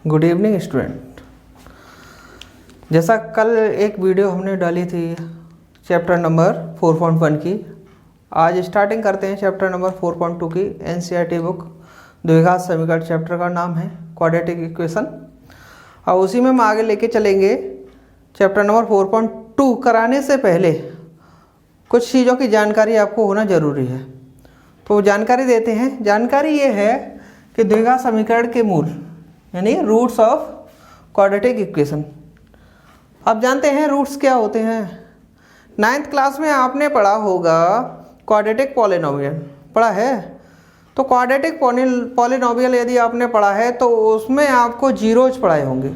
Good evening student. जैसा कल एक वीडियो हमने डाली थी चैप्टर नंबर 4.1 की, आज स्टार्टिंग करते हैं चैप्टर नंबर 4.2 की। एनसीईआरटी बुक द्विघात समीकरण चैप्टर का नाम है क्वाड्रेटिक इक्वेशन, और उसी में हम आगे लेके चलेंगे। चैप्टर नंबर 4.2 कराने से पहले कुछ चीज़ों की जानकारी आपको होना ज़रूरी है, तो जानकारी देते हैं। जानकारी ये है कि द्विघात समीकरण के मूल यानी रूट्स ऑफ क्वाड्रेटिक इक्वेशन। अब जानते हैं रूट्स क्या होते हैं। 9th क्लास में आपने पढ़ा होगा क्वाड्रेटिक पॉलिनोमियल, पढ़ा है। तो क्वाड्रेटिक पॉलिनोमियल यदि आपने पढ़ा है तो उसमें आपको जीरोज पढ़ाए होंगे,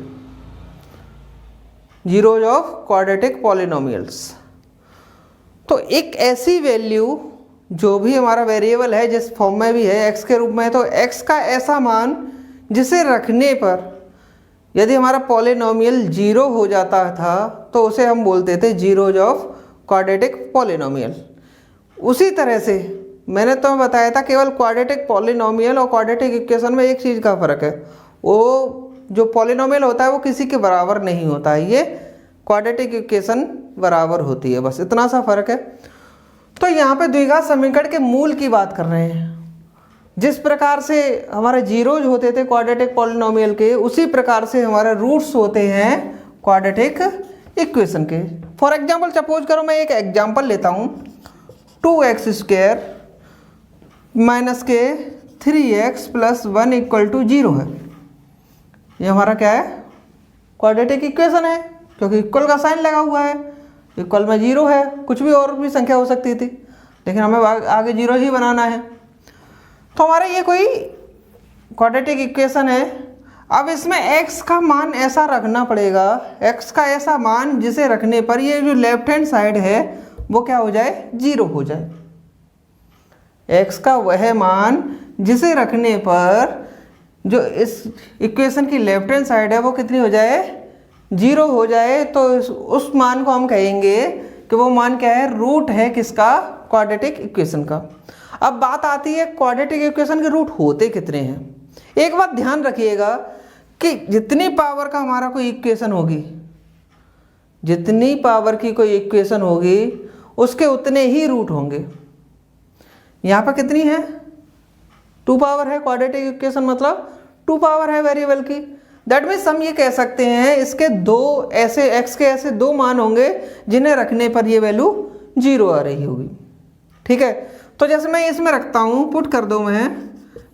जीरोज ऑफ क्वाड्रेटिक पॉलिनोमियल्स। तो एक ऐसी वैल्यू जो भी हमारा वेरिएबल है, जिस फॉर्म में भी है x के रूप में, तो x का ऐसा मान जिसे रखने पर यदि हमारा पॉलिनोमियल जीरो हो जाता था तो उसे हम बोलते थे जीरोज ऑफ क्वाड्रेटिक पॉलिनोमियल। उसी तरह से मैंने तो बताया था केवल क्वाड्रेटिक पॉलिनोमियल और क्वाड्रेटिक इक्वेशन में एक चीज़ का फ़र्क है, वो जो पॉलिनोमियल होता है वो किसी के बराबर नहीं होता है, ये क्वाड्रेटिक इक्वेशन बराबर होती है, बस इतना सा फ़र्क है। तो यहाँ पे द्विघात समीकरण के मूल की बात कर रहे हैं। जिस प्रकार से हमारे जीरोज होते थे क्वाड्रेटिक पॉलिनोमियल के, उसी प्रकार से हमारे रूट्स होते हैं क्वाड्रेटिक इक्वेशन के। फॉर एग्जांपल सपोज करो मैं एक एग्जांपल लेता हूँ, 2x स्क्वायर माइनस के 3x प्लस 1 इक्वल टू 0 है। ये हमारा क्या है? क्वाड्रेटिक इक्वेशन है, क्योंकि इक्वल का साइन लगा हुआ है, इक्वल में 0 है। कुछ भी और भी संख्या हो सकती थी, लेकिन हमें आगे 0 ही बनाना है। तो हमारे ये कोई क्वाड्रेटिक इक्वेशन है। अब इसमें x का मान ऐसा रखना पड़ेगा, x का ऐसा मान जिसे रखने पर ये जो लेफ्ट हैंड साइड है वो क्या हो जाए? 0 हो जाए। x का वह मान जिसे रखने पर जो इस इक्वेशन की लेफ्ट हैंड साइड है वो कितनी हो जाए? 0 हो जाए। तो उस मान को हम कहेंगे कि वो मान क्या है? रूट है किसका? क्वाड्रेटिक इक्वेशन का। अब बात आती है क्वाड्रेटिक इक्वेशन के रूट होते कितने हैं। एक बात ध्यान रखिएगा कि जितनी पावर का हमारा कोई इक्वेशन होगी, जितनी पावर की कोई इक्वेशन होगी उसके उतने ही रूट होंगे। यहाँ पर कितनी है? 2 पावर है। क्वाड्रेटिक इक्वेशन मतलब 2 पावर है वेरिएबल की। दैट मीन्स हम ये कह सकते हैं इसके दो ऐसे x के ऐसे 2 मान होंगे जिन्हें रखने पर ये वैल्यू 0 आ रही होगी। ठीक है, तो जैसे मैं इसमें रखता हूँ, पुट कर दो मैं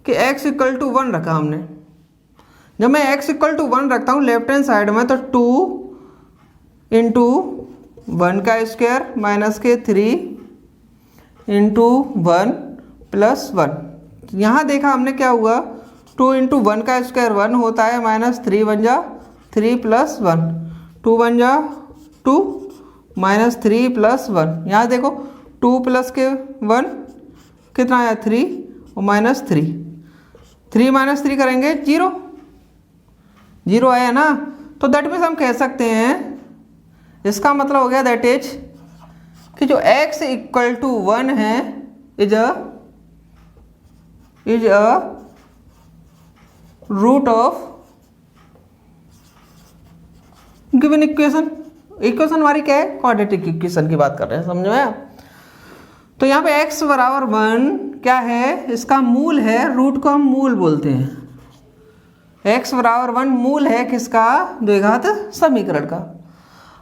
कि x इक्वल टू 1 रखा हमने। जब मैं x इक्वल टू 1 रखता हूँ लेफ्ट हैंड साइड में, तो 2 इंटू 1 का स्क्वायर माइनस के 3 इंटू 1 प्लस 1। यहाँ देखा हमने क्या हुआ? 2 इंटू 1 का स्क्वायर 1 होता है, माइनस 3 बन जा 3 प्लस 1, 2 बन जा 2 माइनस 3 प्लस 1। यहाँ देखो 2 प्लस के 1 कितना आया? 3 और माइनस 3, 3 माइनस 3 करेंगे 0, 0 आया ना। तो दैट मीन्स हम कह सकते हैं, इसका मतलब हो गया दैट इज कि जो x इक्वल टू 1 है is a root of given equation. Equation हमारी क्या है? क्वाड्रेटिक इक्वेशन की बात कर रहे हैं, समझ में आप? तो यहाँ पे x बराबर 1 क्या है? इसका मूल है, रूट को हम मूल बोलते हैं। x बराबर 1 मूल है किसका? द्विघात समीकरण का।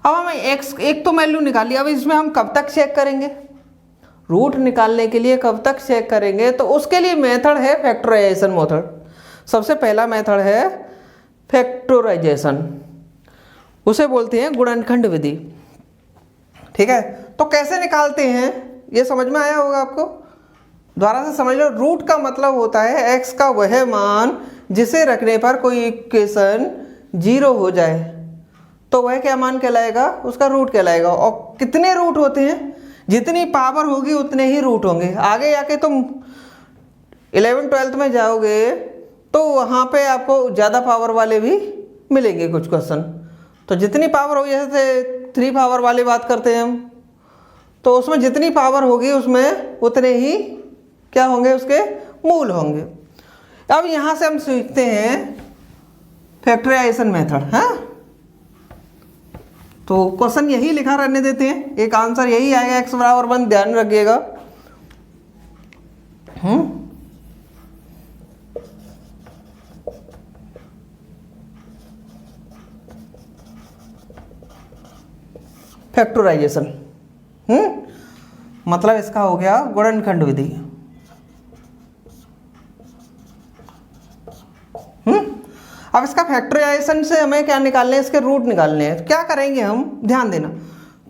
अब हमें x एक तो वैल्यू निकाली, अब इसमें हम कब तक चेक करेंगे? रूट निकालने के लिए कब तक चेक करेंगे? तो उसके लिए मेथड है फैक्टराइजेशन मेथड। सबसे पहला मेथड है फैक्टराइजेशन, उसे बोलते हैं गुणनखंड विधि। ठीक है, तो कैसे निकालते हैं ये समझ में आया होगा आपको। दोबारा से समझ लो। रूट का मतलब होता है x का वह मान जिसे रखने पर कोई इक्वेशन 0 हो जाए, तो वह क्या मान कहलाएगा? उसका रूट कहलाएगा। और कितने रूट होते हैं? जितनी पावर होगी उतने ही रूट होंगे। आगे जाके तुम 11th-12th में जाओगे तो वहाँ पे आपको ज़्यादा पावर वाले भी मिलेंगे कुछ क्वेश्चन। तो जितनी पावर होगी, जैसे 3 पावर वाली बात करते हैं हम, तो उसमें जितनी पावर होगी उसमें उतने ही क्या होंगे? उसके मूल होंगे। अब यहाँ से हम सीखते हैं फैक्टराइजेशन मेथड है। तो क्वेश्चन यही लिखा रहने देते हैं, एक आंसर यही आएगा x बराबर 1, ध्यान रखिएगा। फैक्टराइजेशन मतलब इसका हो गया गुणनखंड विधि। अब इसका फैक्टराइजेशन से हमें क्या निकालने हैं, इसके रूट निकालने हैं। क्या करेंगे हम, ध्यान देना,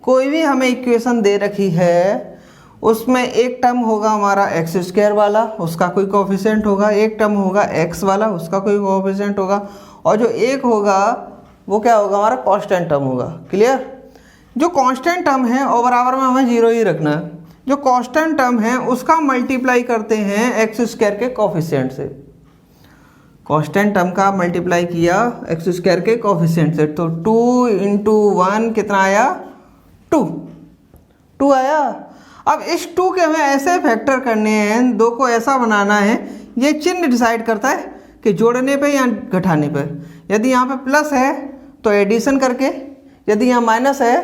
कोई भी हमें इक्वेशन दे रखी है, उसमें एक टर्म होगा हमारा एक्स स्क्वायर वाला, उसका कोई कोफिशिएंट होगा, एक टर्म होगा एक्स वाला, उसका कोई कोफिशिएंट होगा, और जो एक होगा वो क्या होगा, हमारा कांस्टेंट टर्म होगा। क्लियर? जो कांस्टेंट टर्म है और बराबर में हमें जीरो ही रखना है। जो कांस्टेंट टर्म है उसका मल्टीप्लाई करते हैं एक्स स्क्वायर के कोफिशिएंट से। कांस्टेंट टर्म का मल्टीप्लाई किया एक्स स्क्वायर के कोफिशिएंट से, तो 2 इंटू 1 कितना आया, 2 आया। अब इस 2 के हमें ऐसे फैक्टर करने हैं, दो को ऐसा बनाना है, ये चिन्ह डिसाइड करता है कि जोड़ने पे या घटाने पे। यदि यहाँ पे प्लस है तो एडिशन करके, यदि यहाँ माइनस है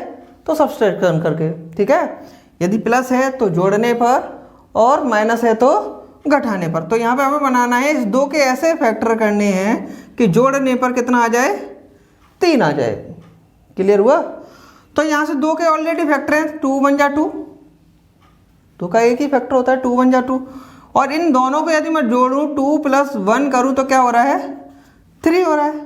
तो सब्सट्रैक्शन करके। ठीक है, यदि प्लस है तो जोड़ने पर और माइनस है तो घटाने पर। तो यहाँ पे हमें बनाना है, इस 2 के ऐसे फैक्टर करने हैं कि जोड़ने पर कितना आ जाए, 3 आ जाए। क्लियर हुआ? तो यहाँ से 2 के ऑलरेडी फैक्टर हैं, 2 1 जा 2, 2 का एक ही फैक्टर होता है, 2 1 जा 2। और इन दोनों को यदि मैं जोड़ूँ 2 + 1 करूँ तो क्या हो रहा है, 3 हो रहा है।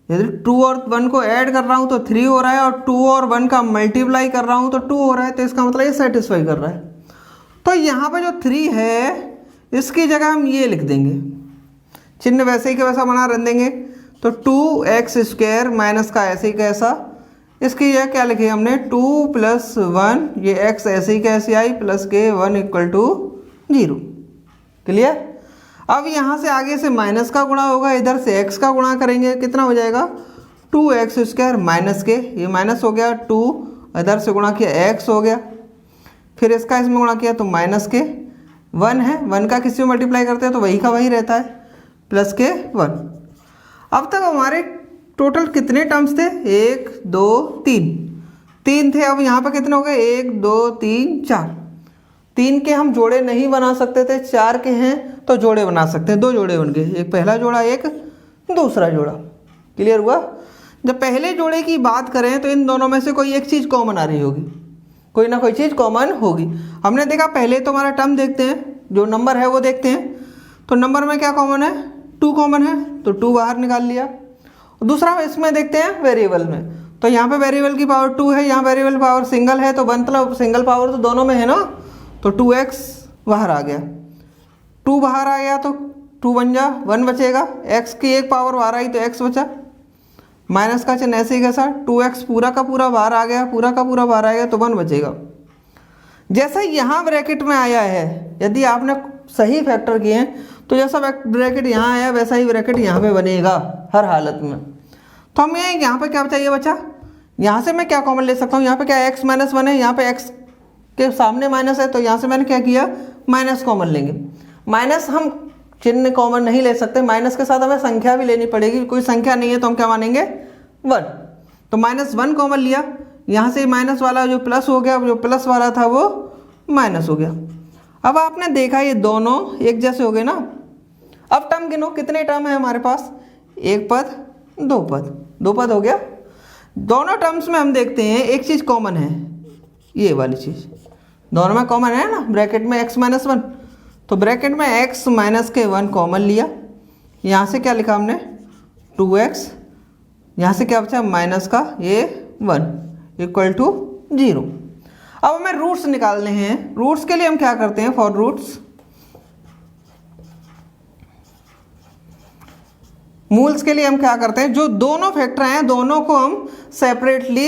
यदि 2 और 1 को ऐड कर रहा हूँ तो 3 हो रहा है, और 2 और 1 का मल्टीप्लाई कर रहा हूँ तो 2 हो रहा है। तो इसका मतलब ये सेटिस्फाई कर रहा है। तो यहाँ पे जो 3 है इसकी जगह हम ये लिख देंगे, चिन्ह वैसे ही के वैसा बना रख देंगे। तो 2x² माइनस का ऐसे ही कैसा, इसकी जगह क्या लिखे हमने, 2 + 1, ये x ऐसे ही कैसे आई, प्लस के 1 = 0। क्लियर? अब यहाँ से आगे से माइनस का गुणा होगा, इधर से x का गुणा करेंगे, कितना हो जाएगा, 2x² माइनस के, ये माइनस हो गया, 2 इधर से गुणा किया x हो गया, फिर इसका इसमें गुणा किया तो माइनस के 1 है, 1 का किसी में मल्टीप्लाई करते हैं तो वही का वही रहता है, प्लस के 1। अब तक हमारे टोटल कितने टर्म्स थे, 1 2 3 थे। अब यहाँ पर कितने हो गए, 1 2 3 4। 3 के हम जोड़े नहीं बना सकते थे, 4 के हैं तो जोड़े बना सकते हैं, 2 जोड़े बन गए, एक पहला जोड़ा एक दूसरा जोड़ा। क्लियर हुआ? जब पहले जोड़े की बात करें तो इन दोनों में से कोई एक चीज़ कॉमन आ रही होगी, कोई ना कोई चीज़ कॉमन होगी। हमने देखा पहले तो हमारा टर्म देखते हैं, जो नंबर है वो देखते हैं। तो नंबर में क्या कॉमन है, 2 कॉमन है, तो 2 बाहर निकाल लिया। दूसरा इसमें देखते हैं वेरिएबल में, तो यहाँ पे वेरिएबल की पावर 2 है, यहाँ वेरिएबल पावर सिंगल है, तो मतलब सिंगल पावर तो दोनों में है ना, तो 2x बाहर आ गया, 2 बाहर आ गया तो 2 1 जा 1 बचेगा, x की एक पावर बाहर आई तो x बचा, माइनस का चिन्ह ऐसे ही कैसा, 2x पूरा का पूरा बाहर आ गया, पूरा का पूरा बाहर आएगा तो 1 बचेगा। जैसा यहाँ ब्रैकेट में आया है, यदि आपने सही फैक्टर किए हैं तो जैसा ब्रैकेट यहाँ आया वैसा ही ब्रैकेट यहाँ पे बनेगा हर हालत में। तो हमें यहाँ पे क्या चाहिए बचा, यहाँ से मैं क्या कॉमन ले सकता हूँ, यहाँ पे क्या x - 1 है, यहाँ पे x के सामने माइनस है, तो यहाँ से मैंने क्या किया, माइनस कॉमन लेंगे। माइनस हम चिन्ह कॉमन नहीं ले सकते, माइनस के साथ हमें संख्या भी लेनी पड़ेगी, कोई संख्या नहीं है तो हम क्या मानेंगे, 1। तो -1 कॉमन लिया, यहाँ से माइनस वाला जो प्लस हो गया, जो प्लस वाला था वो माइनस हो गया। अब आपने देखा ये दोनों एक जैसे हो गए ना। अब टर्म गिनो, कितने टर्म है हमारे पास, 1 पद 2 पद, 2 पद हो गया। दोनों टर्म्स में हम देखते हैं एक चीज़ कॉमन है, ये वाली चीज़ दोनों में कॉमन है ना, ब्रैकेट में x - 1, तो ब्रैकेट में x - 1 कॉमन लिया, यहाँ से क्या लिखा हमने 2x, यहाँ से क्या बचा माइनस का ये 1 = 0। अब हमें रूट्स निकालने हैं। रूट्स के लिए हम क्या करते हैं, फॉर रूट्स, मूल्स के लिए हम क्या करते हैं, जो दोनों फैक्टर हैं दोनों को हम सेपरेटली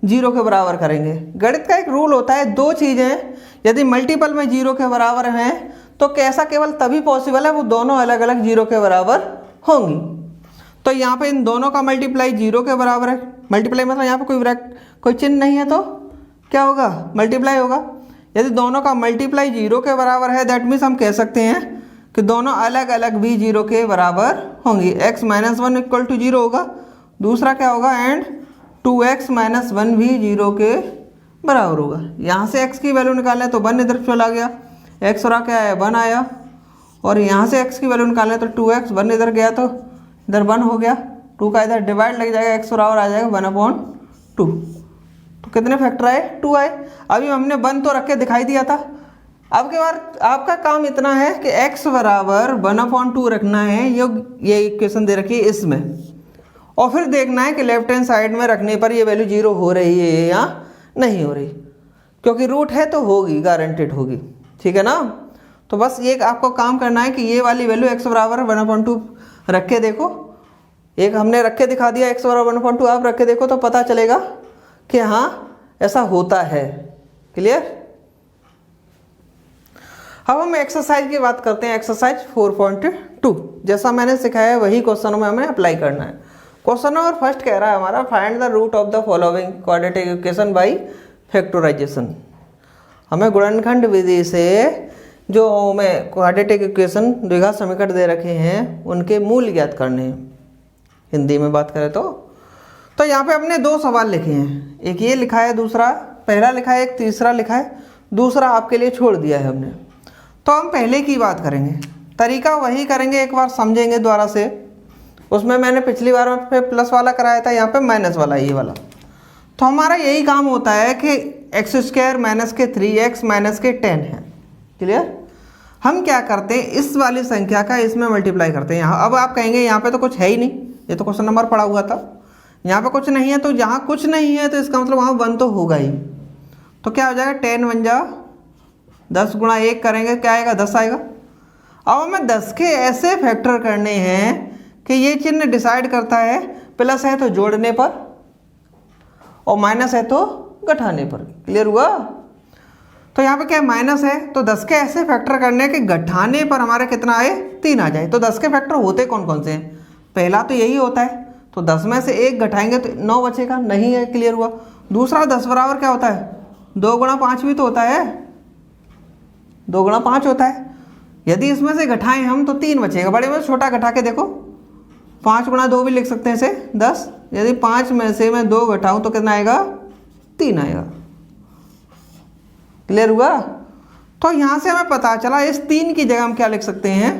0 के बराबर करेंगे। गणित का एक रूल होता है, 2 चीज़ें यदि मल्टीपल में 0 के बराबर हैं तो कैसा केवल तभी पॉसिबल है वो दोनों अलग अलग 0 के बराबर होंगी। तो यहाँ पे इन दोनों का मल्टीप्लाई 0 के बराबर है, मल्टीप्लाई मतलब यहाँ पे कोई चिन्ह नहीं है तो क्या होगा, मल्टीप्लाई होगा। यदि दोनों का मल्टीप्लाई 0 के बराबर है दैट मीन्स हम कह सकते हैं कि दोनों अलग अलग भी 0 के बराबर होंगी। x माइनस 1 इक्वल टू 0 होगा, दूसरा क्या होगा एंड 2x माइनस 1 भी 0 के बराबर होगा। यहाँ से x की वैल्यू निकालना है तो 1 इधर चला गया, x और क्या आया 1 आया, और यहाँ से x की वैल्यू निकालना है तो 2x 1 इधर गया तो इधर 1 हो गया, 2 का इधर डिवाइड लग जाएगा, x और आ जाएगा 1/2। तो कितने फैक्टर आए 2 आए। अभी हमने 1 तो रख के दिखाई दिया था। अब के बाद आपका काम इतना है कि x बराबर 1/2 रखना है, ये इक्वेशन दे रखी है इसमें, और फिर देखना है कि लेफ्ट हैंड साइड में रखने पर ये वैल्यू 0 हो रही है या नहीं हो रही, क्योंकि रूट है तो होगी, गारंटेड होगी, ठीक है ना। तो बस ये आपको काम करना है कि ये वाली वैल्यू x बराबर 1/2 रख के देखो। एक हमने रख के दिखा दिया x बराबर 1/2, आप रख के देखो तो पता चलेगा कि हाँ ऐसा होता है। क्लियर। अब हम एक्सरसाइज की बात करते हैं, एक्सरसाइज 4.2। जैसा मैंने सिखाया है वही क्वेश्चन में हमें अप्लाई करना है। क्वेश्चन नंबर फर्स्ट कह रहा है हमारा find the root of the following quadratic equation by factorisation. हमें गुणनखंड विधि से जो हमें क्वाड्रेटिक इक्वेशन द्विघात समीकरण दे रखे हैं उनके मूल ज्ञात करने हैं। हिंदी में बात करें तो यहाँ पे हमने 2 सवाल लिखे हैं, एक ये लिखा है, दूसरा पहला लिखा है, एक तीसरा लिखा है, दूसरा आपके लिए छोड़ दिया है हमने। तो हम पहले की बात करेंगे, तरीका वही करेंगे, एक बार समझेंगे दोबारा से। उसमें मैंने पिछली बार पे प्लस वाला कराया था, यहाँ पे माइनस वाला ये वाला। तो हमारा यही काम होता है कि x² माइनस के 3x माइनस के 10 है। क्लियर। हम क्या करते हैं, इस वाली संख्या का इसमें मल्टीप्लाई करते हैं यहाँ। अब आप कहेंगे यहाँ पे तो कुछ है ही नहीं, ये तो क्वेश्चन नंबर पड़ा हुआ था, यहाँ पे कुछ नहीं है, तो जहाँ कुछ नहीं है तो इसका मतलब वहाँ 1 तो होगा ही। तो क्या हो जाएगा 10 1 जा 10 गुणा 1 करेंगे क्या आएगा 10 आएगा। अब हमें 10 के ऐसे फैक्टर करने हैं कि ये चिन्ह डिसाइड करता है, प्लस है तो जोड़ने पर और माइनस है तो घटाने पर। क्लियर हुआ। तो यहाँ पे क्या माइनस है तो 10 के ऐसे फैक्टर करने के घटाने पर हमारे कितना आए 3 आ जाए। तो 10 के फैक्टर होते कौन कौन से हैं, पहला तो यही होता है, तो 10 में से 1 घटाएंगे तो 9 बचेगा, नहीं है। क्लियर हुआ। दूसरा 10 बराबर क्या होता है 2 गुणा 5 भी तो होता है, 2 गुणा 5 होता है। यदि इसमें से घटाएं हम तो 3 बचेगा, बड़े में छोटा घटा के देखो, 5 गुणा 2 भी लिख सकते हैं इसे 10। यदि 5 में से मैं 2 घटाऊं तो कितना आएगा 3 आएगा। क्लियर हुआ। तो यहाँ से हमें पता चला इस 3 की जगह हम क्या लिख सकते हैं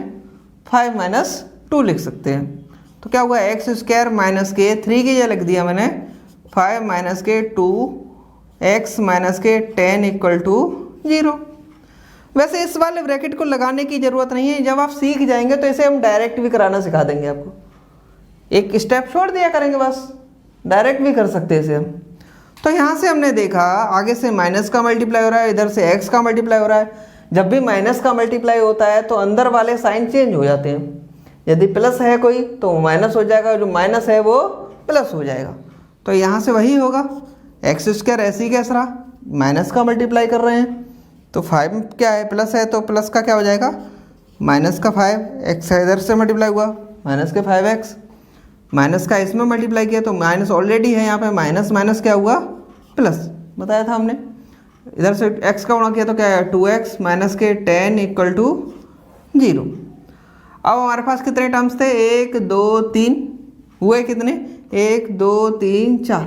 5 माइनस 2 लिख सकते हैं। तो क्या हुआ x² माइनस के 3 की जगह लिख दिया मैंने 5 माइनस के 2 x माइनस के 10 इक्वल टू 0। वैसे इस वाले ब्रैकेट को लगाने की ज़रूरत नहीं है, जब आप सीख जाएंगे तो इसे हम डायरेक्ट भी कराना सिखा देंगे आपको। एक स्टेप छोड़ दिया करेंगे, बस डायरेक्ट भी कर सकते हैं इसे हम। तो यहाँ से हमने देखा आगे से माइनस का मल्टीप्लाई हो रहा है, इधर से x का मल्टीप्लाई हो रहा है। जब भी माइनस का मल्टीप्लाई होता है तो अंदर वाले साइन चेंज हो जाते हैं। यदि प्लस है कोई तो माइनस हो जाएगा, जो माइनस है वो प्लस हो जाएगा। तो यहाँ से वही होगा x² ऐसे ही कैसे रहा, माइनस का मल्टीप्लाई कर रहे हैं तो 5 क्या है प्लस है, तो प्लस का क्या हो जाएगा माइनस का 5, x इधर से मल्टीप्लाई हुआ माइनस के 5x, माइनस का इसमें मल्टीप्लाई किया तो माइनस ऑलरेडी है यहाँ पे, माइनस माइनस क्या हुआ प्लस, बताया था हमने। इधर से x का गुणा किया तो क्या है 2x माइनस के 10 इक्वल टू 0। अब हमारे पास कितने टर्म्स थे 1 2 3 हुए, कितने 1 2 3 4।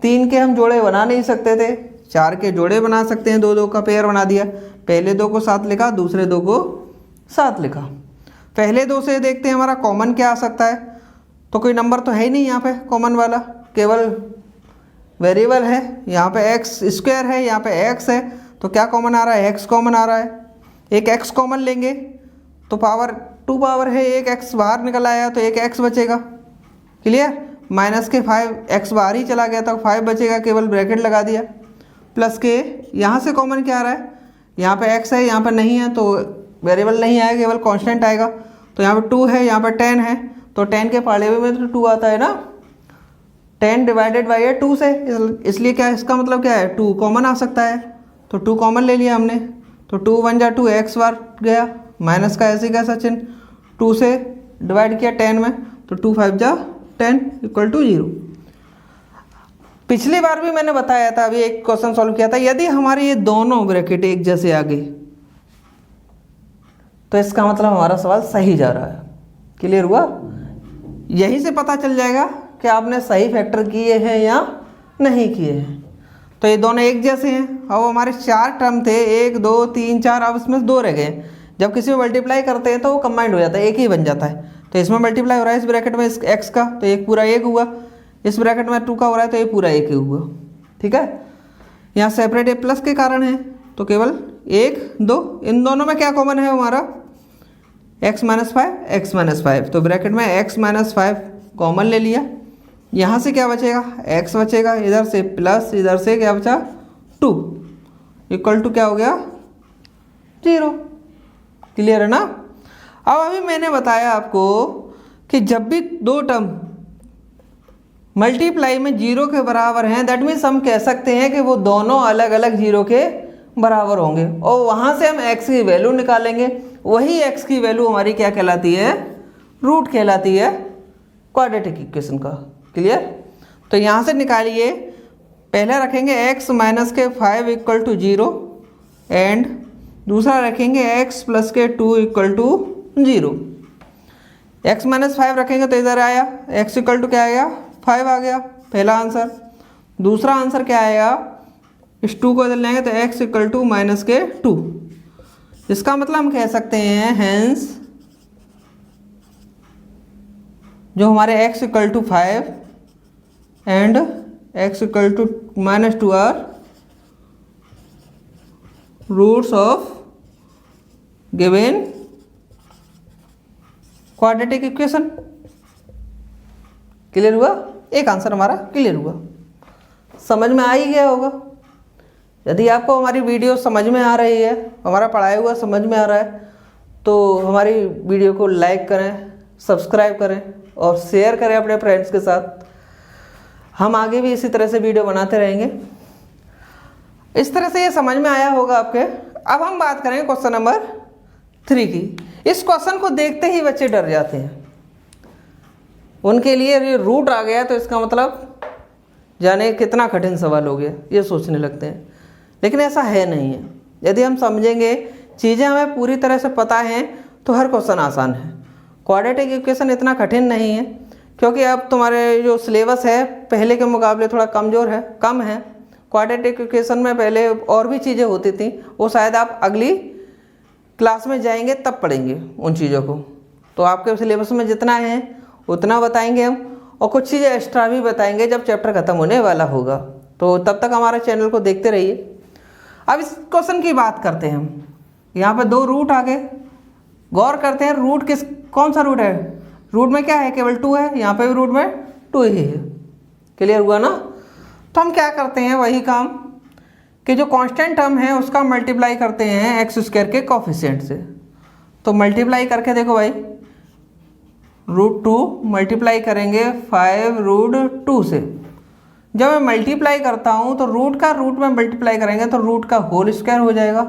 3 के हम जोड़े बना नहीं सकते थे, 4 के जोड़े बना सकते हैं, 2 2 का पेयर बना दिया। पहले 2 को साथ लिखा, दूसरे 2 को साथ लिखा। पहले 2 से देखते हैं हमारा कॉमन क्या आ सकता है, तो कोई नंबर तो है ही नहीं यहाँ पे कॉमन वाला, केवल वेरिएबल है। यहाँ पे x² है, यहाँ पे x है, तो क्या कॉमन आ रहा है x कॉमन आ रहा है। एक x कॉमन लेंगे तो पावर 2 पावर है, एक x बाहर निकल आया तो एक x बचेगा। क्लियर। माइनस के 5x बाहर ही चला गया तो 5 बचेगा, केवल ब्रैकेट लगा दिया। प्लस के यहाँ से कॉमन क्या आ रहा है, यहाँ पे x है, यहाँ पे नहीं है तो वेरिएबल नहीं आएगा, केवल कांस्टेंट आएगा। तो यहाँ पे 2 है, यहाँ पे 10 है, तो 10 के पाड़े में तो 2 आता है ना, 10 डिवाइडेड बाई है 2 से, इसलिए क्या इसका मतलब क्या है 2 कॉमन आ सकता है। तो 2 कॉमन ले लिया हमने, तो 2 1 जा 2 x बार गया, माइनस का ऐसे कैसा चिन्ह, 2 से डिवाइड किया 10 में तो 2 5 जा 10 इक्वल टू 0। पिछली बार भी मैंने बताया था, अभी एक क्वेश्चन सॉल्व किया था, यदि हमारे ये दोनों ब्रैकेट एक जैसे आ गए तो इसका मतलब हमारा सवाल सही जा रहा है। क्लियर हुआ? यहीं से पता चल जाएगा कि आपने सही फैक्टर किए हैं या नहीं किए हैं। तो ये दोनों एक जैसे हैं। अब हमारे 4 टर्म थे, 1 2 3 4, अब इसमें 2 रह गए। जब किसी में मल्टीप्लाई करते हैं तो वो कंबाइंड हो जाता है, एक ही बन जाता है। तो इसमें मल्टीप्लाई हो रहा है इस ब्रैकेट में इस x का, तो एक पूरा 1 हुआ। इस ब्रैकेट में 2 का हो रहा है तो ये पूरा 1 ही हुआ। ठीक है, यहाँ सेपरेट है प्लस के कारण है, तो केवल 1 2, इन दोनों में क्या कॉमन है हमारा? x - 5 x - 5, तो ब्रैकेट में x - 5 कॉमन ले लिया। यहाँ से क्या बचेगा? x बचेगा, इधर से प्लस, इधर से क्या बचा? 2 इक्वल टू क्या हो गया? 0। क्लियर है ना? अब अभी मैंने बताया आपको कि जब भी 2 टर्म मल्टीप्लाई में 0 के बराबर हैं, दैट मीन्स हम कह सकते हैं कि वो दोनों अलग अलग 0 के बराबर होंगे, और वहाँ से हम x की वैल्यू निकालेंगे। वही x की वैल्यू हमारी क्या कहलाती है? रूट कहलाती है क्वाड्रेटिक इक्वेशन का। क्लियर? तो यहाँ से निकालिए, पहले रखेंगे x - के 5 इक्वल टू 0 एंड दूसरा रखेंगे x + के 2 इक्वल टू 0। x - 5 रखेंगे तो इधर आया x इक्वल टू क्या आएगा? 5 आ गया, पहला आंसर। दूसरा आंसर क्या आएगा? इस 2 को इधर लेंगे तो x इक्वल टू - के 2। इसका मतलब हम कह सकते हैं हेंस जो हमारे x equal to 5 and x equal to -2 are roots of given quadratic equation. Clear हुआ? एक आंसर हमारा क्लियर हुआ। समझ में आ ही गया होगा। यदि आपको हमारी वीडियो समझ में आ रही है, हमारा पढ़ाया हुआ समझ में आ रहा है, तो हमारी वीडियो को लाइक करें, सब्सक्राइब करें और शेयर करें अपने फ्रेंड्स के साथ। हम आगे भी इसी तरह से वीडियो बनाते रहेंगे। इस तरह से ये समझ में आया होगा आपके। अब हम बात करेंगे क्वेश्चन नंबर 3 की। इस क्वेश्चन को देखते ही बच्चे डर जाते हैं। उनके लिए ये रूट आ गया तो इसका मतलब जाने कितना कठिन सवाल हो गया, ये सोचने लगते हैं। लेकिन ऐसा है नहीं है। यदि हम समझेंगे, चीज़ें हमें पूरी तरह से पता हैं, तो हर क्वेश्चन आसान है। क्वाड्रेटिक इक्वेशन इतना कठिन नहीं है, क्योंकि अब तुम्हारे जो सिलेबस है पहले के मुकाबले थोड़ा कम है। क्वाड्रेटिक इक्वेशन में पहले और भी चीज़ें होती थी, वो शायद आप अगली क्लास में जाएंगे तब पढ़ेंगे उन चीज़ों को। तो आपके सिलेबस में जितना है उतना बताएंगे हम, और कुछ चीज़ें एक्स्ट्रा भी बताएंगे जब चैप्टर ख़त्म होने वाला होगा। तो तब तक हमारे चैनल को देखते रहिए। अब इस क्वेश्चन की बात करते हैं हम। यहाँ पर 2 रूट आ गए, गौर करते हैं रूट कौन सा रूट है? रूट में क्या है? केवल 2 है। यहाँ पे भी रूट में 2 ही है। क्लियर हुआ ना? तो हम क्या करते हैं, वही काम कि जो कांस्टेंट टर्म है उसका मल्टीप्लाई करते हैं x² के कोफिशिएंट से। तो मल्टीप्लाई करके देखो भाई, √2 मल्टीप्लाई करेंगे 5√2 से। जब मैं मल्टीप्लाई करता हूँ तो रूट में मल्टीप्लाई करेंगे तो रूट का होल स्क्वायर हो जाएगा,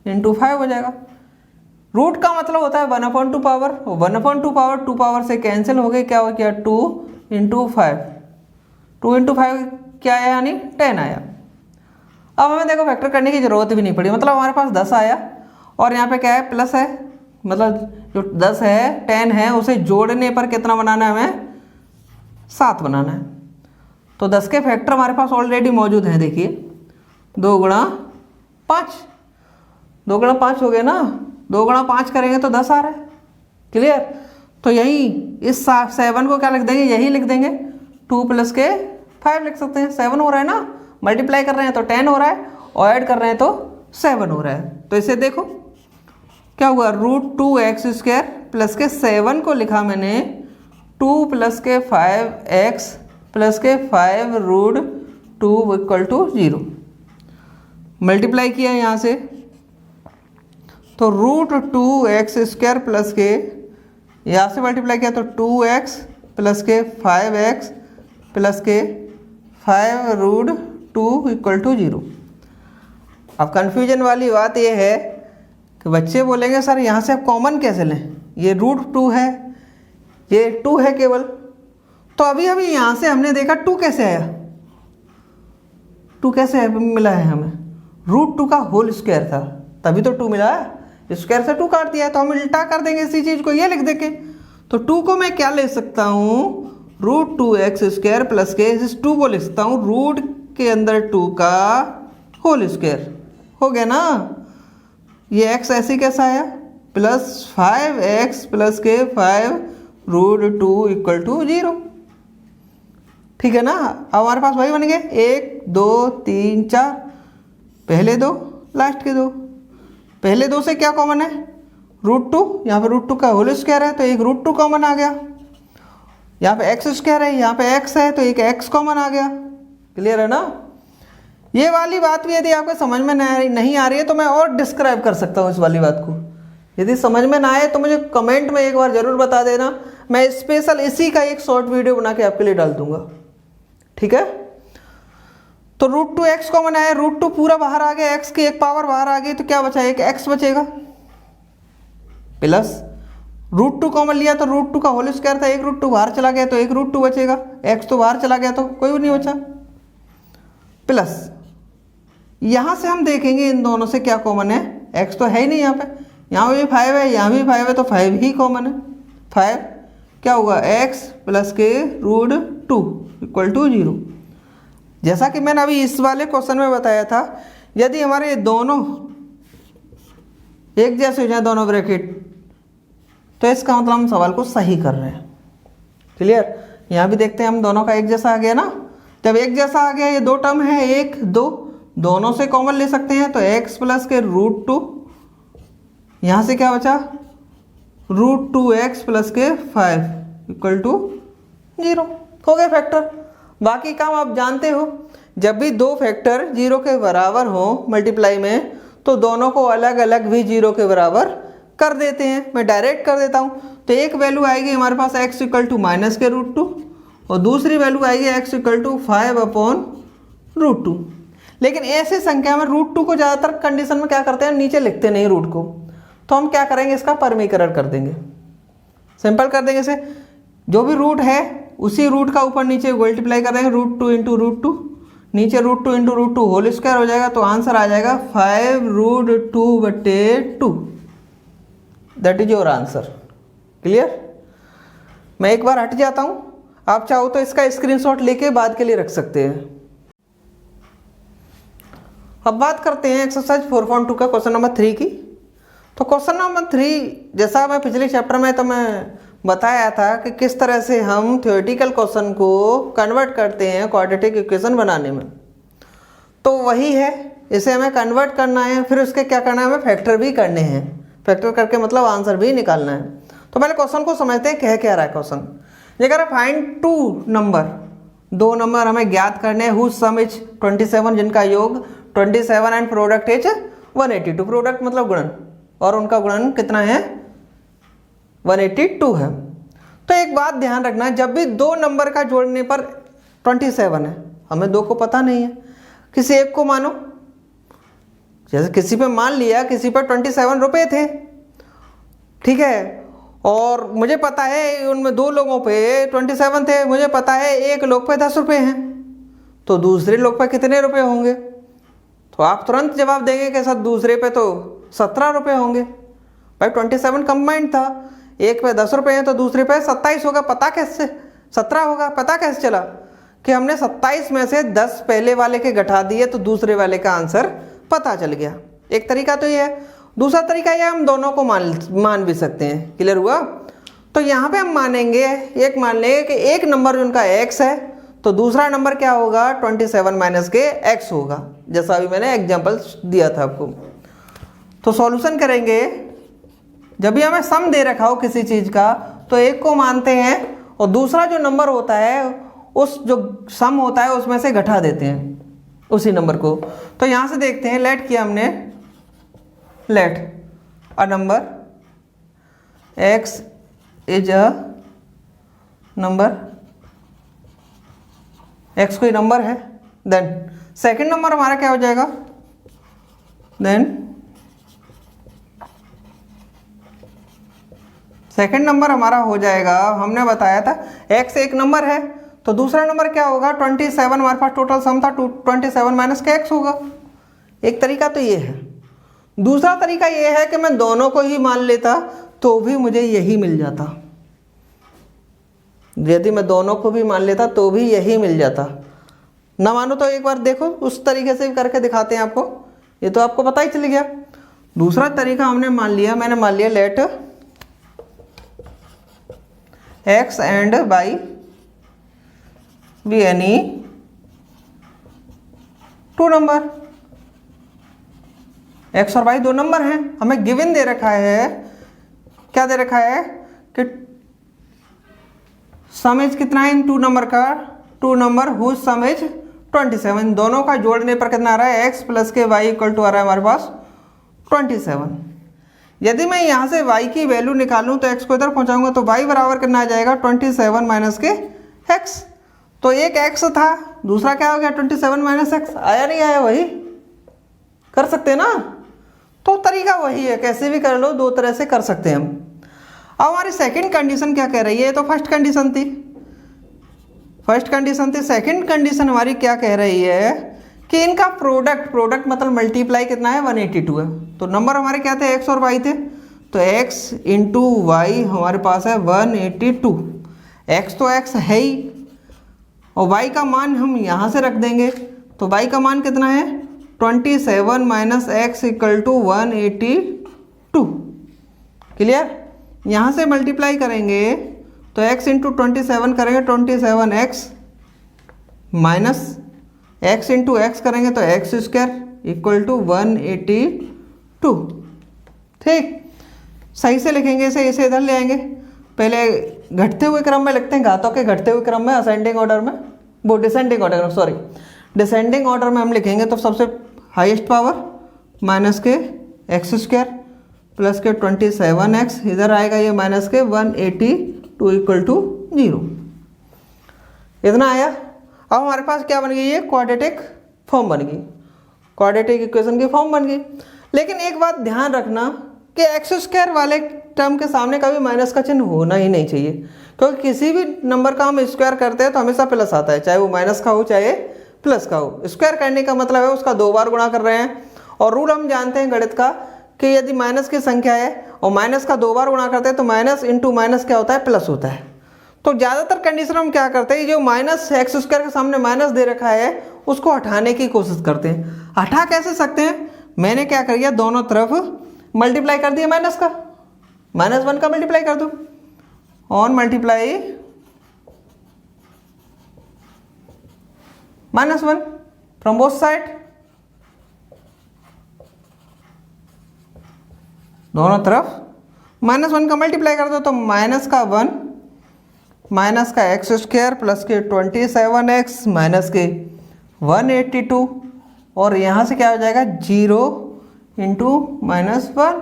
इंटू 5 हो जाएगा। रूट का मतलब होता है 1/2 पावर, 1/2 पावर 2 पावर से कैंसिल हो गए, क्या हो गया? 2 × 5, 2 × 5 क्या आया? यानी 10 आया। अब हमें देखो फैक्टर करने की ज़रूरत भी नहीं पड़ी, मतलब हमारे पास 10 आया और यहाँ पे क्या है? प्लस है, मतलब जो 10 है 10 है उसे जोड़ने पर कितना बनाना है हमें? 7 बनाना है। तो 10 के फैक्टर हमारे पास ऑलरेडी मौजूद हैं। देखिए 2 × 5, 2 × 5 हो गए ना, 2 × 5 करेंगे तो 10 आ रहा है। क्लियर? तो यही इस 7 को क्या लिख देंगे? यही लिख देंगे, 2 + के 5 लिख सकते हैं। 7 हो रहा है ना, मल्टीप्लाई कर रहे हैं तो 10 हो रहा है और ऐड कर रहे हैं तो 7 हो रहा है। तो इसे देखो क्या हुआ? √2x² प्लस के 7 को लिखा मैंने 2 + के 5x प्लस के 5√2 इक्वल टू 0। मल्टीप्लाई किया यहाँ से तो √2x² प्लस के, यहाँ से मल्टीप्लाई किया तो 2x प्लस के 5x प्लस के 5√2 इक्वल टू 0। अब कन्फ्यूजन वाली बात यह है कि बच्चे बोलेंगे सर यहाँ से आप कॉमन कैसे लें? ये √2 है, ये 2 है केवल। तो अभी यहाँ से हमने देखा 2 कैसे आया? 2 कैसे मिला है हमें? √2 का होल स्क्वायर था, तभी तो 2 मिला है। स्क्वायर से 2 काट दिया है, तो हम उल्टा कर देंगे इसी चीज को, ये लिख देंगे। तो 2 को मैं क्या ले सकता हूँ, √2x² प्लस के, इस 2 को लिख सकता हूँ रूट के अंदर 2 का होल स्क्वायर। हो गया ना। ये x ऐसे कैसा आया, प्लस 5x प्लस के 5√2 इक्वल टू 0। ठीक है ना। अब हमारे पास वही बन गए 1 2 3 4, पहले 2 लास्ट के 2। पहले 2 से क्या कॉमन है, √2, यहाँ पे √2 का होल स्क्वायर है तो एक √2 कॉमन आ गया। यहाँ पे x² है, यहाँ पे x है तो एक x कॉमन आ गया। क्लियर है ना। ये वाली बात भी यदि आपको समझ में नहीं आ रही है तो मैं और डिस्क्राइब कर सकता हूँ इस वाली बात को। यदि समझ में ना आए तो मुझे कमेंट में एक बार जरूर बता देना, मैं स्पेशल इसी का एक शॉर्ट वीडियो बना के आपके लिए डाल दूंगा। ठीक है। तो √2x कॉमन आया, √2 पूरा बाहर आ गया, x की एक पावर बाहर आ गई, तो क्या बचा, एक x बचेगा, प्लस √2 कॉमन लिया तो √2 का होल स्क्वायर था, एक √2 बाहर चला गया तो एक √2 बचेगा, x तो बाहर चला गया तो कोई भी नहीं बचा, प्लस यहां से हम देखेंगे इन दोनों से क्या कॉमन है, x तो है ही नहीं, यहाँ भी 5 है, यहाँ भी 5 है, तो 5 ही कॉमन है। 5 क्या होगा, x प्लस के √2 इक्वल टू 0। जैसा कि मैंने अभी इस वाले क्वेश्चन में बताया था, यदि हमारे दोनों एक जैसे हो जाए दोनों ब्रैकेट, तो इसका मतलब हम सवाल को सही कर रहे हैं। क्लियर। यहाँ भी देखते हैं हम, दोनों का एक जैसा आ गया ना। जब एक जैसा आ गया, ये 2 टर्म है 1 2, दोनों से कॉमन ले सकते हैं, तो x प्लस के √2, यहाँ से क्या बचा, √2x प्लस के 5 इक्वल टू 0। हो गए फैक्टर। बाकी काम आप जानते हो, जब भी 2 फैक्टर 0 के बराबर हो मल्टीप्लाई में, तो दोनों को अलग अलग भी 0 के बराबर कर देते हैं। मैं डायरेक्ट कर देता हूँ, तो एक वैल्यू आएगी हमारे पास x इक्वल टू माइनस के √2 और दूसरी वैल्यू आएगी x इक्वल टू 5/√2। लेकिन ऐसी संख्या में √2 को ज़्यादातर कंडीशन में क्या करते हैं, नीचे लिखते नहीं रूट को, तो हम क्या करेंगे, इसका परमीकरण कर देंगे, सिंपल कर देंगे इसे। जो भी रूट है उसी रूट का ऊपर नीचे मल्टीप्लाई कर देंगे, √2 इंटू √2, नीचे √2 इंटू √2 होल स्क्वायर हो जाएगा, तो आंसर आ जाएगा 5√2/2। That is your answer. Clear. मैं एक बार हट जाता हूं, आप चाहो तो इसका स्क्रीनशॉट लेके बाद के लिए रख सकते हैं। अब बात करते हैं एक्सरसाइज 4.2 का क्वेश्चन नंबर 3 की। तो क्वेश्चन नंबर 3, जैसा मैं पिछले चैप्टर में तो मैं बताया था कि किस तरह से हम थ्योरेटिकल क्वेश्चन को कन्वर्ट करते हैं क्वाड्रेटिक इक्वेशन बनाने में, तो वही है, इसे हमें कन्वर्ट करना है, फिर उसके क्या करना है, हमें फैक्टर भी करने हैं, फैक्टर करके मतलब आंसर भी निकालना है। तो पहले क्वेश्चन को समझते हैं, कह क्या रहा है क्वेश्चन। ये कह रहा है फाइंड 2 नंबर, 2 नंबर हमें ज्ञात करने हैं, हुज सम इज 27, जिनका योग 27 एंड प्रोडक्ट इज 182, प्रोडक्ट मतलब गुणन, और उनका गुणन कितना है, 182 है। तो एक बात ध्यान रखना, जब भी 2 नंबर का जोड़ने पर 27 है, हमें 2 को पता नहीं है, किसी एक को मानो, जैसे किसी पे मान लिया, किसी पर 27 रुपये थे, ठीक है, और मुझे पता है उनमें 2 लोगों पे 27 थे, मुझे पता है एक लोग पे 10 रुपये हैं, तो दूसरे लोग पे कितने रुपए होंगे, तो आप तुरंत जवाब देंगे कि सर दूसरे पे तो 17 रुपये होंगे। भाई 27 कंबाइंड था, एक पे 10 रुपये हैं तो दूसरे पे 27 होगा, पता कैसे 17 होगा, पता कैसे चला कि हमने 27 में से 10 पहले वाले के घटा दिए तो दूसरे वाले का आंसर पता चल गया। एक तरीका तो ये है। दूसरा तरीका ये, हम दोनों को मान भी सकते हैं। क्लियर हुआ। तो यहाँ पे हम मानेंगे, एक मान लेंगे कि एक नंबर उनका x है, तो दूसरा नंबर क्या होगा, 27 माइनस के x होगा, जैसा अभी मैंने एग्जाम्पल दिया था आपको। तो सॉल्यूशन करेंगे, जब भी हमें सम दे रखा हो किसी चीज़ का, तो एक को मानते हैं और दूसरा जो नंबर होता है, उस जो सम होता है उसमें से घटा देते हैं उसी नंबर को। तो यहाँ से देखते हैं, लेट किया हमने, let a number x is a number, x कोई नंबर है, देन सेकंड नंबर हमारा क्या हो जाएगा, देन सेकंड नंबर हमारा हो जाएगा, हमने बताया था x एक नंबर है, तो दूसरा नंबर क्या होगा, 27, हमारे पास टोटल सम था 27 माइनस के x होगा। एक तरीका तो ये है। दूसरा तरीका ये है कि मैं दोनों को ही मान लेता तो भी मुझे यही मिल जाता। यदि मैं दोनों को भी मान लेता तो भी यही मिल जाता। ना मानो तो एक बार देखो, उस तरीके से भी करके दिखाते हैं आपको, ये तो आपको पता ही चल गया। दूसरा तरीका हमने मान लिया, मैंने मान लिया let x and y be any two number. x और y दो नंबर हैं, हमें गिवन दे रखा है, क्या दे रखा है कि सम इज कितना है इन टू नंबर का, two number whose sum is 27। दोनों का जोड़ने पर कितना आ रहा है, x प्लस के y इक्वल टू आ रहा है हमारे पास 27। यदि मैं यहाँ से y की वैल्यू निकालूँ तो x को इधर पहुँचाऊंगा तो y बराबर कितना आ जाएगा 27 माइनस के x। तो एक x था, दूसरा क्या हो गया 27 माइनस x। आया नहीं आया, वही कर सकते हैं ना। तो तरीका वही है, कैसे भी कर लो, दो तरह से कर सकते हैं हम। अब हमारी सेकंड कंडीशन क्या कह रही है, तो फर्स्ट कंडीशन थी, फर्स्ट कंडीशन थी। सेकंड कंडीशन हमारी क्या कह रही है कि इनका प्रोडक्ट मतलब मल्टीप्लाई कितना है 182 है। तो नंबर हमारे क्या थे, x और y थे, तो x इंटू वाई हमारे पास है 182। x तो x है ही, और y का मान हम यहाँ से रख देंगे, तो y का मान कितना है 27 minus x equal to 182। Clear. यहाँ से मल्टीप्लाई करेंगे तो x इंटू 27 करेंगे 27x minus x into x करेंगे तो एक्स स्क्वायर इक्वल टू 182। ठीक, सही से लिखेंगे इसे इधर ले आएंगे। पहले घटते हुए क्रम में लिखते हैं, घातों के घटते हुए क्रम में, असेंडिंग ऑर्डर में, वो डिसेंडिंग ऑर्डर में, सॉरी डिसेंडिंग ऑर्डर में हम लिखेंगे। तो सबसे हाईएस्ट पावर माइनस के एक्स स्क्वायर प्लस के 27x, इधर आएगा ये माइनस के 182 इक्वल टू 0। इतना आया। अब हमारे पास क्या बन गई, ये क्वाड्रेटिक फॉर्म बन गई, क्वाड्रेटिक इक्वेशन की फॉर्म बन गई। लेकिन एक बात ध्यान रखना कि एक्स स्क्वायर वाले टर्म के सामने कभी माइनस का चिन्ह होना ही नहीं चाहिए, क्योंकि किसी भी नंबर का हम स्क्वायर करते हैं तो हमेशा प्लस आता है, चाहे वो माइनस का हो चाहे प्लस का हो। स्क्वायर करने का मतलब है उसका दो बार गुणा कर रहे हैं, और रूल हम जानते हैं गणित का कि यदि माइनस की संख्या है और माइनस का दो बार गुणा करते हैं तो माइनस इंटू माइनस क्या होता है, प्लस होता है। तो ज़्यादातर कंडीशन हम क्या करते हैं, जो माइनस एक्स स्क्वायर के सामने माइनस दे रखा है उसको हटाने की कोशिश करते हैं। हटा कैसे सकते हैं, मैंने क्या कर दिया, दोनों तरफ मल्टीप्लाई कर दिया माइनस का, -1 का मल्टीप्लाई कर दो, on multiply -1 from both side, दोनों तरफ -1 का मल्टीप्लाई कर दो तो माइनस का 1 माइनस का एक्स स्क्वायर प्लस के 27x माइनस के 182, और यहाँ से क्या हो जाएगा 0 इंटू -1।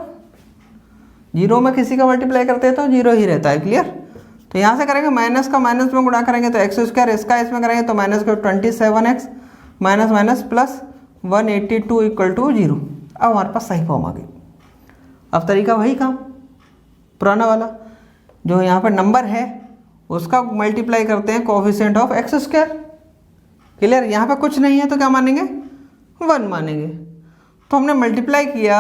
0 में किसी का मल्टीप्लाई करते हैं तो 0 ही रहता है। क्लियर। तो यहाँ से करेंगे माइनस का माइनस में गुणा करेंगे तो एक्स स्क्वायर, इसका इसमें करेंगे तो माइनस का 27x minus minus plus 182 equal to 0। अब हमारे पास सही फॉर्म आ गई। अब तरीका वही काम पुराना वाला, जो यहाँ पर नंबर है उसका मल्टीप्लाई करते हैं coefficient of x square. Clear. यहाँ पे कुछ नहीं है तो क्या मानेंगे, 1 मानेंगे। तो हमने मल्टीप्लाई किया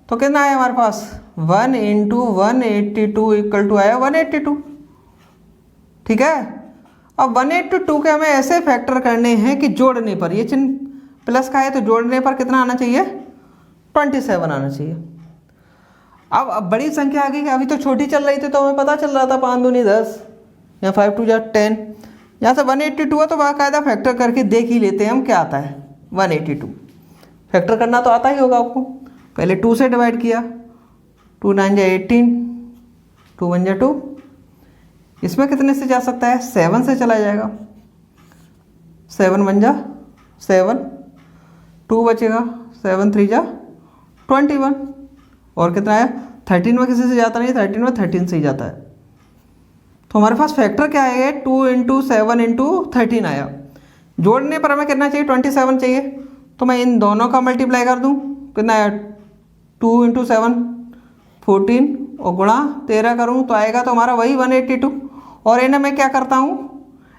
तो कितना आया हमारे पास, 1 इंटू 182 इक्वल टू आया 182। ठीक है। अब 182 के हमें ऐसे फैक्टर करने हैं कि जोड़ने पर, ये चिन्ह प्लस का है तो जोड़ने पर कितना आना चाहिए, 27 आना चाहिए। अब बड़ी संख्या आ गई, अभी तो छोटी चल रही थी तो हमें पता चल रहा था 5 दूनी 10 या 5 2 10। यहाँ से 182 है तो बाकायदा फैक्टर करके देख ही लेते हैं हम क्या आता है। 182 फैक्टर करना तो आता ही होगा आपको। पहले 2 से डिवाइड किया, 2 9 जा 18, 2 1 जा 2, इसमें कितने से जा सकता है, 7 से चला जाएगा, 7 1 जा 7, 2 बचेगा, 7 3 जा 21, और कितना आया 13 में किसी से जाता नहीं, 13 में 13 से ही जाता है। तो हमारे पास फैक्टर क्या है, 2 इंटू 7 इंटू 13 आया। जोड़ने पर हमें कितना चाहिए, 27 चाहिए। तो मैं इन दोनों का मल्टीप्लाई कर दूं, कितना आया 2 इंटू 7 14 और गुणा 13 करूं तो आएगा तो हमारा वही 182। और इन्हें मैं क्या करता हूं,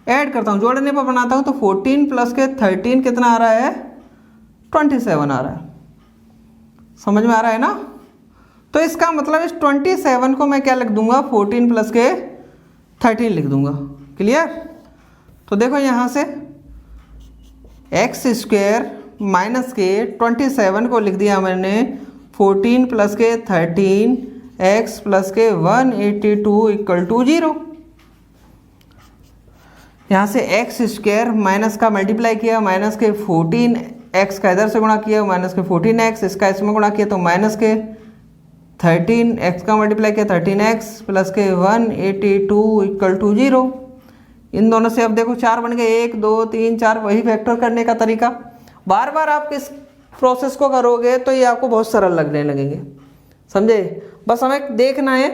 ऐड करता हूं, जोड़ने पर बनाता हूं। तो 14 प्लस के 13 कितना आ रहा है, 27 आ रहा है। समझ में आ रहा है ना। तो इसका मतलब इस 27 को मैं क्या लिख दूंगा, 14 प्लस के 13 लिख दूंगा। क्लियर। तो देखो यहाँ से एक्स स्क्वायर माइनस के 27 को लिख दिया मैंने 14 प्लस के 13 एक्स प्लस के 182 इक्वल टू 0। यहाँ से एक्स स्क्वायर माइनस का मल्टीप्लाई किया, माइनस के 14 एक्स का इधर से गुणा किया, माइनस के 14 एक्स, इसका इसमें गुणा किया तो माइनस के 13 एक्स का मल्टीप्लाई किया 13 एक्स प्लस के 182 इक्वल टू 0। इन दोनों से अब देखो 4 बन गए, 1 2 3 4, वही फैक्टर करने का तरीका। बार बार आप इस प्रोसेस को करोगे तो ये आपको बहुत सरल लगने लगेंगे, समझे। बस हमें देखना है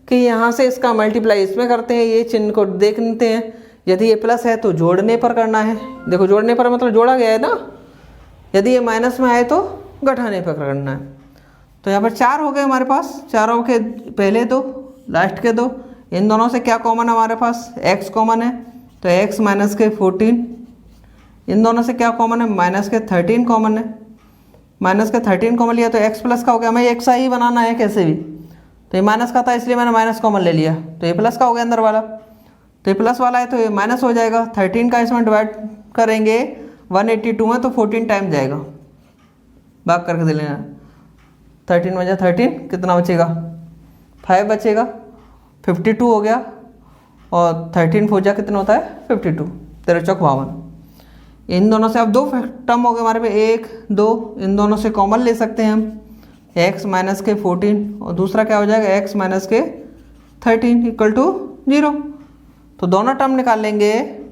कि यहाँ से इसका मल्टीप्लाई इसमें करते हैं, ये चिन्ह को देख लेते हैं। यदि ये प्लस है तो जोड़ने पर करना है, देखो जोड़ने पर मतलब जोड़ा गया है ना। यदि ये माइनस में आए तो घटाने पर करना है। तो यहाँ पर 4 हो गए हमारे पास, चारों के पहले दो लास्ट के दो। इन दोनों से क्या कॉमन है हमारे पास, x कॉमन है, तो x माइनस के 14। इन दोनों से क्या कॉमन है, माइनस के 13 कॉमन है। माइनस के 13 कॉमन लिया तो x प्लस का हो गया। हमें एक सा ही बनाना है कैसे भी, तो ये माइनस का था इसलिए मैंने माइनस कॉमन ले लिया, तो ये प्लस का हो गया अंदर वाला। तो ये प्लस वाला है तो ये माइनस हो जाएगा। 13 का इसमें डिवाइड करेंगे 182 में तो 14 टाइम जाएगा, भाग करके दे लेना। 13 बजा 13 कितना बचेगा, 5 बचेगा, 52 हो गया। और 13 फोजा कितना होता है 52, 13 चौक 52। इन दोनों से अब दो टर्म हो गए हमारे पे, 1 2, इन दोनों से कॉमन ले सकते हैं हम, x माइनस के 14 और दूसरा क्या हो जाएगा x माइनस के 13 इक्वल टू 0। तो दोनों टर्म निकाल लेंगे,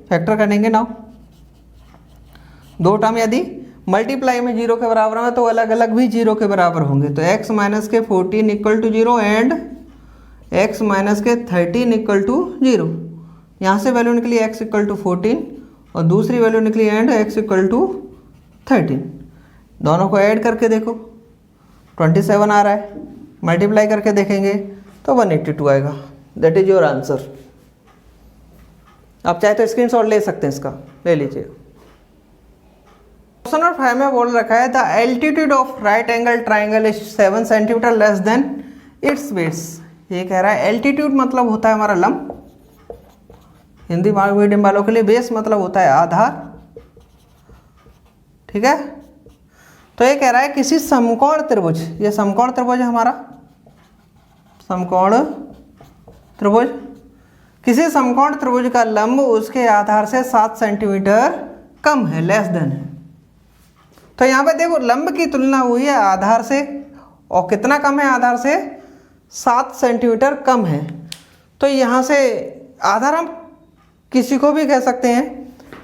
फैक्टर करेंगे नाउ। दो टर्म यदि मल्टीप्लाई में 0 के बराबर है तो अलग अलग भी 0 के बराबर होंगे। तो x माइनस के 14 equal to 0 and x minus के 13 इक्वल टू 0। यहाँ से वैल्यू निकली x इक्वल टू 14 और दूसरी वैल्यू निकली एंड x इक्वल टू 13। दोनों को ऐड करके देखो 27 आ रहा है, मल्टीप्लाई करके देखेंगे तो 182 आएगा। That is your answer. आप चाहे तो स्क्रीनशॉट ले सकते हैं, इसका ले लीजिए। क्वेश्चन नंबर 5 में बोल रखा है the altitude of right angle triangle is 7 centimetre less than it's base. ये कह रहा है एल्टीट्यूड मतलब होता है हमारा लंब, हिंदी मीडियम वालों के लिए बेस मतलब होता है आधार, ठीक है। तो ये कह रहा है किसी समकोण त्रिभुज, ये समकोण त्रिभुज है हमारा, समकोण त्रिभुज, किसी समकोण त्रिभुज का लंब उसके आधार से 7 सेंटीमीटर कम है, लेस देन है। तो यहाँ पे देखो लंब की तुलना हुई है आधार से, और कितना कम है आधार से, 7 सेंटीमीटर कम है। तो यहाँ से आधार हम किसी को भी कह सकते हैं,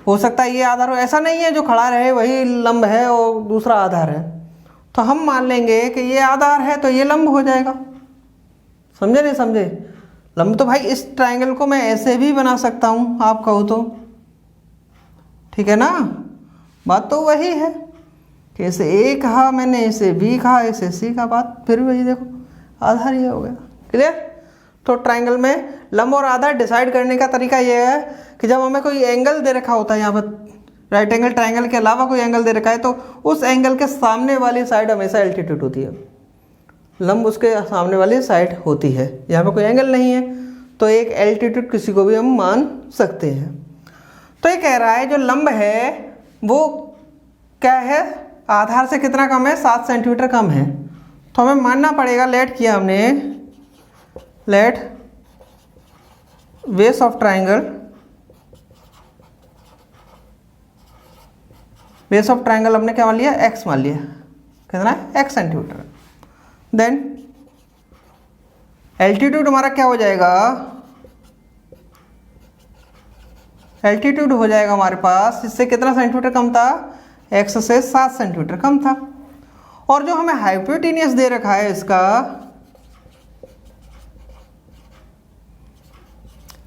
हो सकता है ये आधार हो, ऐसा नहीं है जो खड़ा रहे वही लंब है और दूसरा आधार है। तो हम मान लेंगे कि ये आधार है तो ये लंब हो जाएगा, समझे नहीं समझे। लंब तो भाई इस ट्रायंगल को मैं ऐसे भी बना सकता हूँ आप कहो तो, ठीक है ना। बात तो वही है कि इसे ए कहा मैंने, इसे बी कहा, इसे सी का, बात फिर वही देखो आधार ये हो गया। क्लियर। तो ट्रायंगल में लंब और आधार डिसाइड करने का तरीका ये है कि जब हमें कोई एंगल दे रखा होता है, यहाँ पर राइट एंगल ट्रायंगल के अलावा कोई एंगल दे रखा है, तो उस एंगल के सामने वाली साइड हमेशा एल्टीट्यूड होती है, लंब उसके सामने वाली साइड होती है। यहाँ पर कोई एंगल नहीं है तो एक एल्टीट्यूड किसी को भी हम मान सकते हैं। तो ये कह रहा है जो लंब है वो क्या है, आधार से कितना कम है, 7 सेंटीमीटर कम है। तो हमें मानना पड़ेगा, लेट किया हमने, let base of triangle, base of triangle हमने क्या मान लिया, x मान लिया, कितना है, x सेंटीमीटर। देन एल्टीट्यूड हमारा क्या हो जाएगा, एल्टीट्यूड हो जाएगा हमारे पास, इससे कितना सेंटीमीटर कम था, x से 7 सेंटीमीटर कम था। और जो हमें हाइपोटेनियस दे रखा है इसका,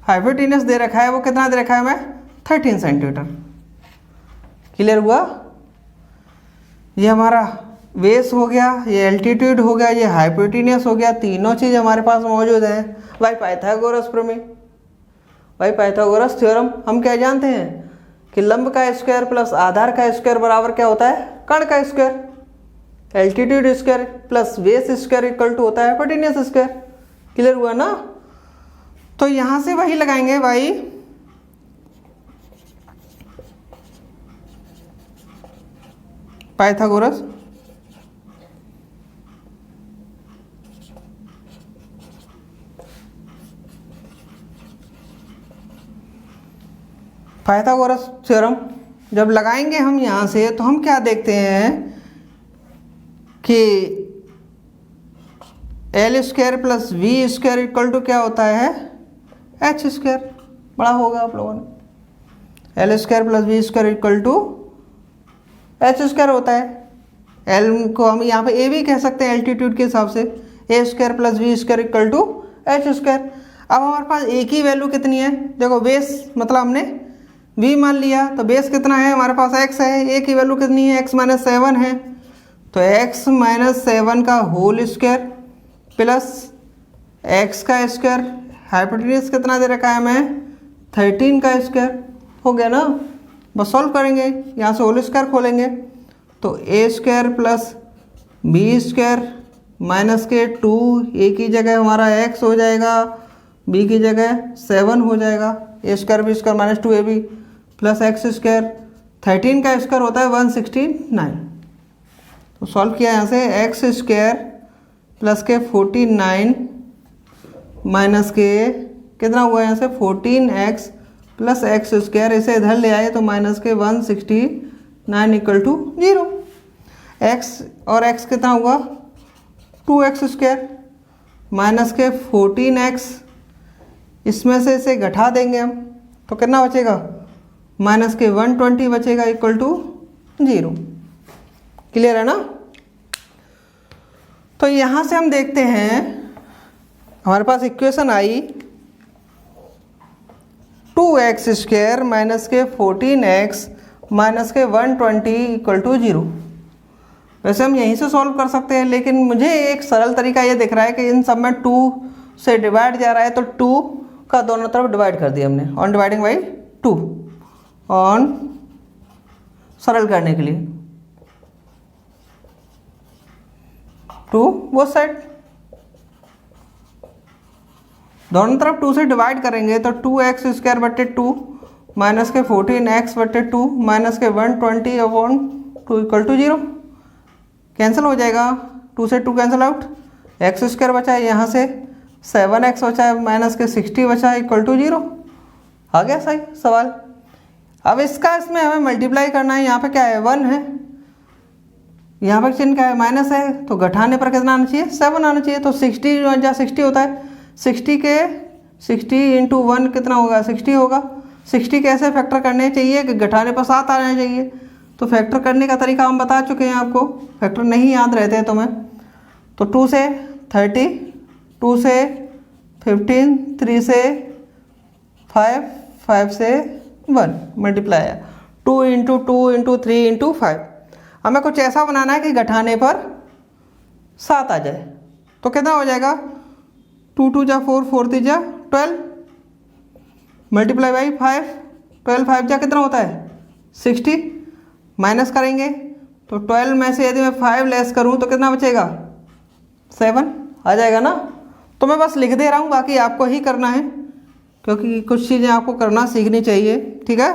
हाइपोटेनियस दे रखा है वो कितना दे रखा है हमें, 13 सेंटीमीटर। क्लियर हुआ। ये हमारा बेस हो गया, ये एल्टीट्यूड हो गया, ये हाइपोटेनियस हो गया, तीनों चीज़ हमारे पास मौजूद है। भाई पाइथागोरस प्रमेय, भाई पाइथागोरस थ्योरम, हम क्या जानते हैं कि लंब का स्क्वायर प्लस आधार का स्क्वायर बराबर क्या होता है, कर्ण का square. Altitude square plus base square equal to होता है हाइपोटेन्यूज स्क्वायर। क्लियर हुआ ना? तो यहां से वही लगाएंगे भाई, पाइथागोरस। पाइथागोरस थ्योरम जब लगाएंगे हम यहाँ से, तो हम क्या देखते हैं कि L square plus V square equal to क्या होता है, एच स्क्वायर। बड़ा होगा आप लोगों ने, L square plus V square equal to H square होता है। एल को हम यहाँ पे ए भी कह सकते हैं एल्टीट्यूड के हिसाब से, A square plus V square equal to H square. अब हमारे पास ए की वैल्यू कितनी है, देखो बेस मतलब हमने v मान लिया, तो बेस कितना है हमारे पास x है, a की वैल्यू कितनी है x माइनस 7 है, तो x माइनस 7 का होल स्क्वायर प्लस x का स्क्वायर, हाइपोटेन्यूज कितना दे रखा है हमें 13 का स्क्वायर, हो गया ना। बस सॉल्व करेंगे, यहाँ से होल स्क्वायर खोलेंगे तो a square plus b square minus के 2, a की जगह हमारा x हो जाएगा, b की जगह 7 हो जाएगा, a square b square minus 2ab plus x square, 13 का स्क्वायर होता है 169। तो सॉल्व किया यहाँ से, एक्स स्क्वायर प्लस के 49 माइनस के कितना हुआ यहाँ से 14x प्लस एक्स स्क्वायर, इसे इधर ले आए तो माइनस के 169 इक्वल टू 0। एक्स और एक्स कितना हुआ 2x स्क्वायर माइनस के 14x, इसमें से इसे घटा देंगे हम तो कितना बचेगा माइनस के 120 बचेगा इक्वल टू 0। क्लियर है ना? तो यहां से हम देखते हैं हमारे पास इक्वेशन आई 2x स्क्वायर माइनस के 14x माइनस के 120 इक्वल टू 0। वैसे हम यहीं से सॉल्व कर सकते हैं, लेकिन मुझे एक सरल तरीका ये दिख रहा है कि इन सब में 2 से डिवाइड जा रहा है, तो 2 का दोनों तरफ डिवाइड कर दिया हमने, ऑन डिवाइडिंग बाई 2, ऑन सरल करने के लिए 2 वो साइड, दोनों तरफ 2 से डिवाइड करेंगे तो 2x स्क्वायर बटे 2 माइनस के 14x बटे 2 माइनस के 120 अपॉन 2 इक्वल टू 0। कैंसिल हो जाएगा, 2 से 2 कैंसिल आउट, एक्स स्क्वायर बचा है, यहाँ से 7x बचा है माइनस के 60 बचा है इक्वल टू 0। आ गया सही सवाल। अब इसका इसमें हमें मल्टीप्लाई करना है, यहाँ पे क्या है 1 है, यहाँ पर चिन्ह क्या है माइनस है, तो घटाने पर कितना आना चाहिए 7 आना चाहिए। तो 60 या 60 होता है, 60 इंटू 1 कितना होगा 60 होगा। 60 कैसे फैक्टर करने चाहिए कि घटाने पर 7 आना चाहिए, तो फैक्टर करने का तरीका हम बता चुके हैं आपको, फैक्टर नहीं याद रहते हैं तुम्हें। तो 2 से 30, 2 से 15, 3 से 5, 5 से 1 मल्टीप्लाई है 2 इंटू 2 इंटू 3 इंटू 5। हमें कुछ ऐसा बनाना है कि घटाने पर 7 आ जाए, तो कितना हो जाएगा 2 2 जा 4, 4 3 जा 12 मल्टीप्लाई बाई 5, 12 5 जा कितना होता है 60, माइनस करेंगे तो 12 में से यदि मैं 5 लेस करूं तो कितना बचेगा 7 आ जाएगा ना। तो मैं बस लिख दे रहा हूं, बाकी आपको ही करना है, क्योंकि कुछ चीज़ें आपको करना सीखनी चाहिए, ठीक है।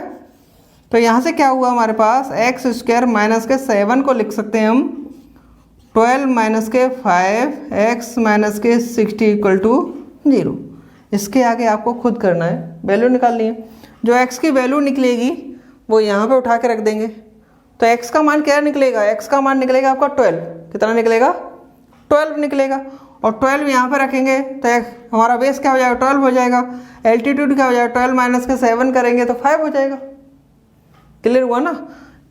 तो यहाँ से क्या हुआ हमारे पास एक्स स्क्वायर माइनस के 7 को लिख सकते हैं हम 12 माइनस के 5 एक्स माइनस के 60 इक्वल टू 0। इसके आगे आपको खुद करना है, वैल्यू निकालनी है। जो एक्स की वैल्यू निकलेगी वो यहाँ पे उठा के रख देंगे, तो एक्स का मान क्या निकलेगा, एक्स का मान निकलेगा आपका 12, कितना निकलेगा 12 निकलेगा, और 12 यहाँ पे रखेंगे तो हमारा बेस क्या हो जाएगा 12 हो जाएगा, एल्टीट्यूड क्या हो जाएगा 12 माइनस के 7 करेंगे तो 5 हो जाएगा। क्लियर हुआ ना?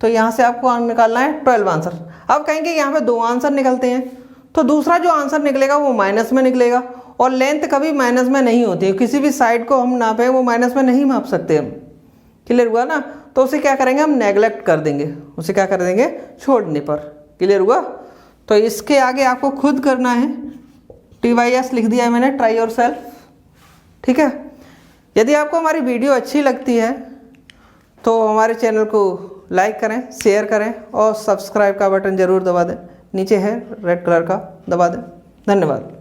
तो यहाँ से आपको निकालना है 12 आंसर। अब कहेंगे यहाँ पे 2 आंसर निकलते हैं, तो दूसरा जो आंसर निकलेगा वो माइनस में निकलेगा, और लेंथ कभी माइनस में नहीं होती है, किसी भी साइड को हम नापें वो माइनस में नहीं माप सकते हम। क्लियर हुआ ना? तो उसे क्या करेंगे हम नेगलेक्ट कर देंगे, उसे क्या कर देंगे छोड़ने पर। क्लियर हुआ? तो इसके आगे आपको खुद करना है, TYS लिख दिया है मैंने, ट्राई योर सेल्फ, ठीक है। यदि आपको हमारी वीडियो अच्छी लगती है तो हमारे चैनल को लाइक करें, शेयर करें और सब्सक्राइब का बटन ज़रूर दबा दें। नीचे है रेड कलर का, दबा दें। धन्यवाद।